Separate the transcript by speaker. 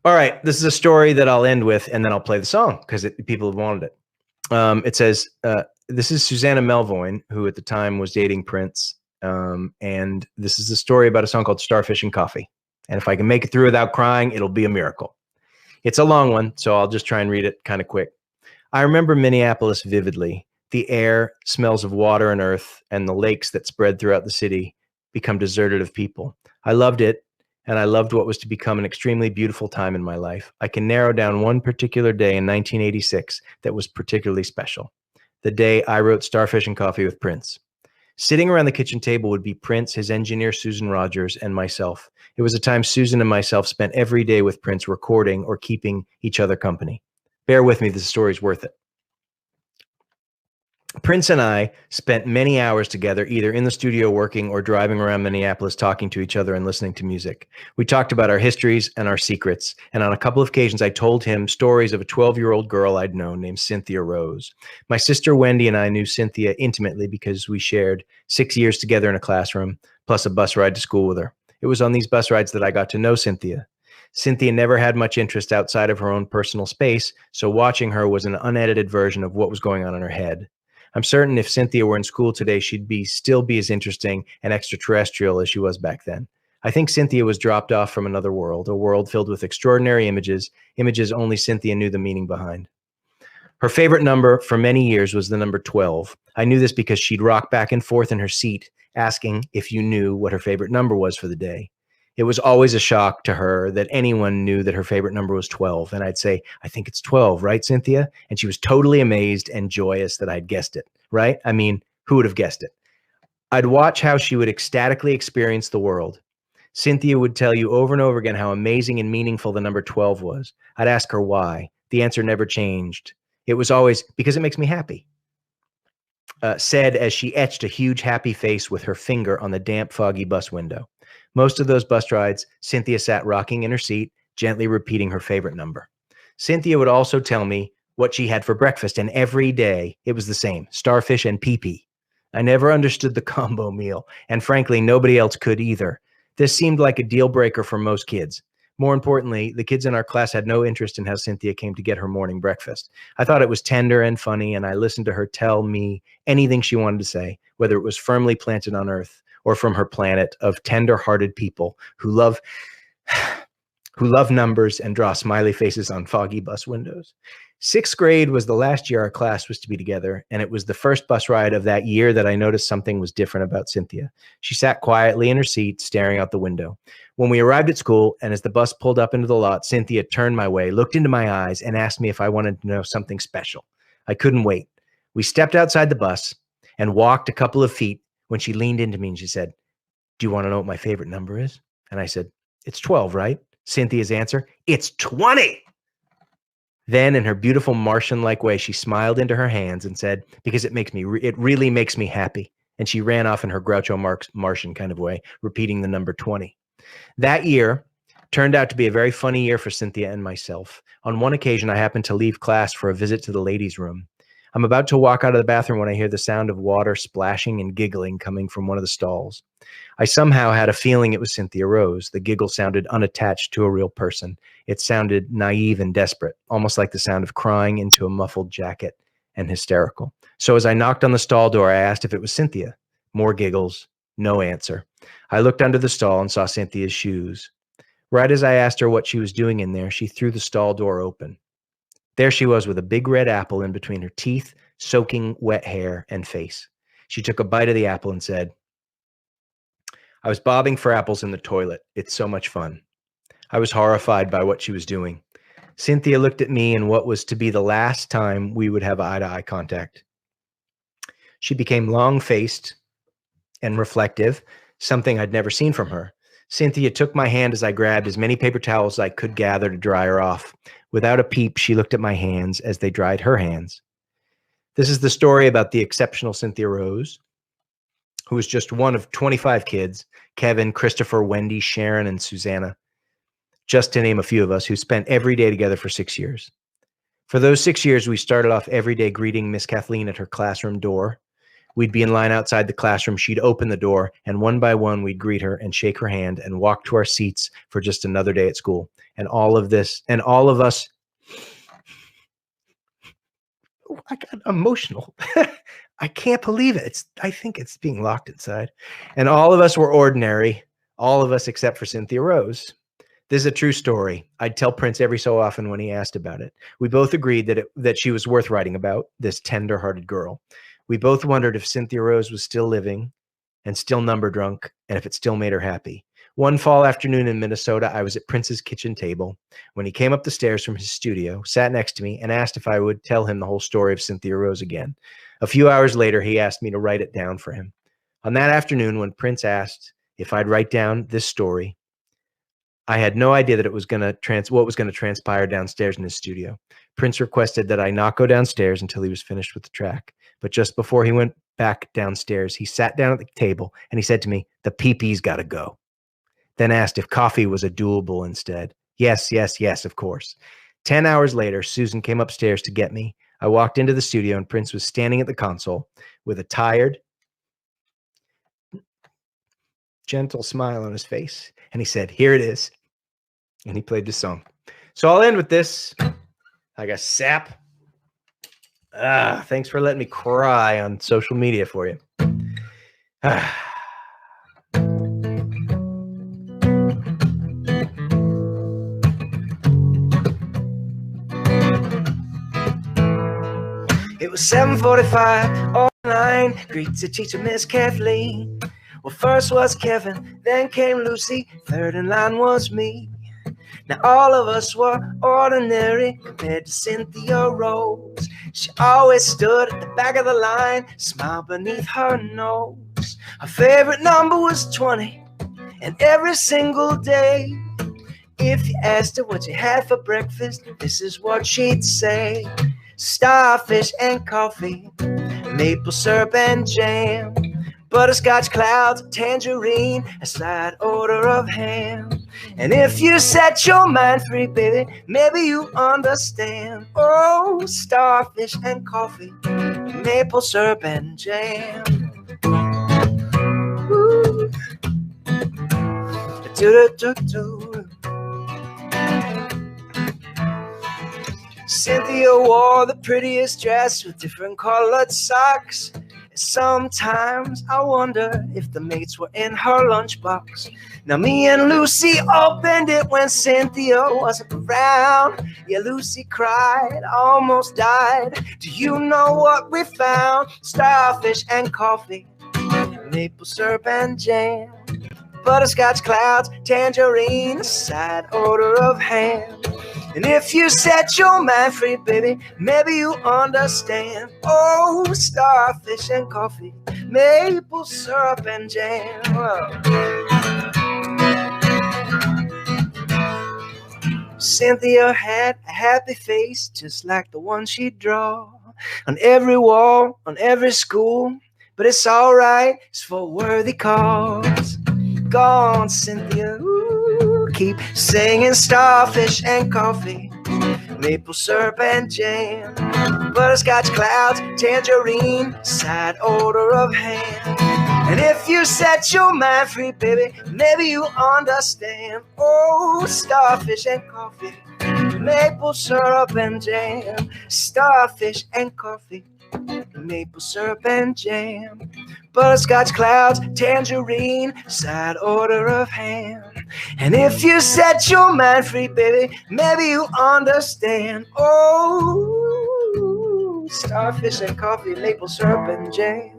Speaker 1: All right, this is a story that I'll end with, and then I'll play the song because people have wanted it. It says, this is Susanna Melvoin, who at the time was dating Prince. And this is a story about a song called Starfish and Coffee. And if I can make it through without crying, it'll be a miracle. It's a long one, so I'll just try and read it kind of quick. I remember Minneapolis vividly. The air, smells of water and earth, and the lakes that spread throughout the city become deserted of people. I loved it, and I loved what was to become an extremely beautiful time in my life. I can narrow down one particular day in 1986 that was particularly special. The day I wrote Starfish and Coffee with Prince. Sitting around the kitchen table would be Prince, his engineer Susan Rogers, and myself. It was a time Susan and myself spent every day with Prince recording or keeping each other company. Bear with me, the story's worth it. Prince and I spent many hours together, either in the studio working or driving around Minneapolis talking to each other and listening to music. We talked about our histories and our secrets, and on a couple of occasions I told him stories of a 12-year-old girl I'd known named Cynthia Rose. My sister Wendy and I knew Cynthia intimately because we shared 6 years together in a classroom, plus a bus ride to school with her. It was on these bus rides that I got to know Cynthia. Cynthia never had much interest outside of her own personal space, so watching her was an unedited version of what was going on in her head. I'm certain if Cynthia were in school today, she'd still be as interesting and extraterrestrial as she was back then. I think Cynthia was dropped off from another world, a world filled with extraordinary images only Cynthia knew the meaning behind. Her favorite number for many years was the number 12. I knew this because she'd rock back and forth in her seat, asking if you knew what her favorite number was for the day. It was always a shock to her that anyone knew that her favorite number was 12. And I'd say, I think it's 12, right, Cynthia? And she was totally amazed and joyous that I'd guessed it, right? I mean, who would have guessed it? I'd watch how she would ecstatically experience the world. Cynthia would tell you over and over again how amazing and meaningful the number 12 was. I'd ask her why. The answer never changed. It was always, because it makes me happy. Said as she etched a huge happy face with her finger on the damp, foggy bus window. Most of those bus rides, Cynthia sat rocking in her seat, gently repeating her favorite number. Cynthia would also tell me what she had for breakfast, and every day it was the same, starfish and pee-pee. I never understood the combo meal, and frankly, nobody else could either. This seemed like a deal breaker for most kids. More importantly, the kids in our class had no interest in how Cynthia came to get her morning breakfast. I thought it was tender and funny, and I listened to her tell me anything she wanted to say, whether it was firmly planted on Earth or from her planet of tender-hearted people who love numbers and draw smiley faces on foggy bus windows. 6th grade was the last year our class was to be together, and it was the first bus ride of that year that I noticed something was different about Cynthia. She sat quietly in her seat, staring out the window. When we arrived at school, and as the bus pulled up into the lot, Cynthia turned my way, looked into my eyes, and asked me if I wanted to know something special. I couldn't wait. We stepped outside the bus and walked a couple of feet when she leaned into me and she said, "Do you want to know what my favorite number is?" And I said, "It's 12, right?" Cynthia's answer, "It's 20. Then in her beautiful Martian-like way, she smiled into her hands and said, "Because it really makes me happy." And she ran off in her Groucho Martian kind of way, repeating the number 20. That year turned out to be a very funny year for Cynthia and myself. On one occasion, I happened to leave class for a visit to the ladies' room. I'm about to walk out of the bathroom when I hear the sound of water splashing and giggling coming from one of the stalls. I somehow had a feeling it was Cynthia Rose. The giggle sounded unattached to a real person. It sounded naive and desperate, almost like the sound of crying into a muffled jacket and hysterical. So as I knocked on the stall door, I asked if it was Cynthia. More giggles, no answer. I looked under the stall and saw Cynthia's shoes. Right as I asked her what she was doing in there, she threw the stall door open. There she was with a big red apple in between her teeth, soaking wet hair and face. She took a bite of the apple and said, "I was bobbing for apples in the toilet. It's so much fun." I was horrified by what she was doing. Cynthia looked at me in what was to be the last time we would have eye-to-eye contact. She became long-faced and reflective, something I'd never seen from her. Cynthia took my hand as I grabbed as many paper towels as I could gather to dry her off. Without a peep, she looked at my hands as they dried her hands. This is the story about the exceptional Cynthia Rose, who was just one of 25 kids, Kevin, Christopher, Wendy, Sharon, and Susanna, just to name a few of us, who spent every day together for 6 years. For those 6 years, we started off every day greeting Miss Kathleen at her classroom door. We'd be in line outside the classroom. She'd open the door, and one by one, we'd greet her and shake her hand and walk to our seats for just another day at school. And all of us, I got emotional. I can't believe it. I think it's being locked inside. And all of us were ordinary, all of us except for Cynthia Rose. This is a true story. I'd tell Prince every so often when he asked about it. We both agreed that she was worth writing about, this tender-hearted girl. We both wondered if Cynthia Rose was still living and still number drunk, and if it still made her happy. One fall afternoon in Minnesota, I was at Prince's kitchen table when he came up the stairs from his studio, sat next to me, and asked if I would tell him the whole story of Cynthia Rose again. A few hours later, he asked me to write it down for him. On that afternoon, when Prince asked if I'd write down this story, I had no idea that what was going to transpire downstairs in his studio. Prince requested that I not go downstairs until he was finished with the track. But just before he went back downstairs, he sat down at the table and he said to me, "The pee-pee's got to go." Then asked if coffee was a doable instead. Yes, yes, yes, of course. 10 hours later, Susan came upstairs to get me. I walked into the studio and Prince was standing at the console with a tired, gentle smile on his face. And he said, "Here it is." And he played the song. So I'll end with this. I got sap. Thanks for letting me cry on social media for you. It was 7:45 all 9. Greet the teacher, Miss Kathleen. Well, first was Kevin, then came Lucy. Third in line was me. Now all of us were ordinary compared to Cynthia Rose. She always stood at the back of the line, smile beneath her nose. Her favorite number was 20, and every single day, if you asked her what she had for breakfast, this is what she'd say: starfish and coffee, maple syrup and jam, butterscotch clouds, tangerine, a slight odor of ham. And if you set your mind free, baby, maybe you understand. Oh, starfish and coffee, maple syrup and jam. Ooh. Do-do-do-do. Cynthia wore the prettiest dress with different colored socks. Sometimes I wonder if the mates were in her lunchbox. Now me and Lucy opened it when Cynthia wasn't around. Yeah, Lucy cried, almost died. Do you know what we found? Starfish and coffee, maple syrup and jam, butterscotch clouds, tangerine, a side odor of ham. And if you set your mind free, baby, maybe you understand. Oh, starfish and coffee, maple syrup and jam. Cynthia had a happy face, just like the one she'd draw on every wall, on every school. But it's all right, it's for a worthy cause. Go on, Cynthia, ooh, keep singing starfish and coffee, maple syrup and jam, butterscotch clouds, tangerine, side odor of ham. And if you set your mind free, baby, maybe you understand. Oh, starfish and coffee, maple syrup and jam, starfish and coffee, maple syrup and jam, butterscotch clouds, tangerine, side odor of ham. And if you set your mind free, baby, maybe you understand. Oh, starfish and coffee, maple syrup and jam.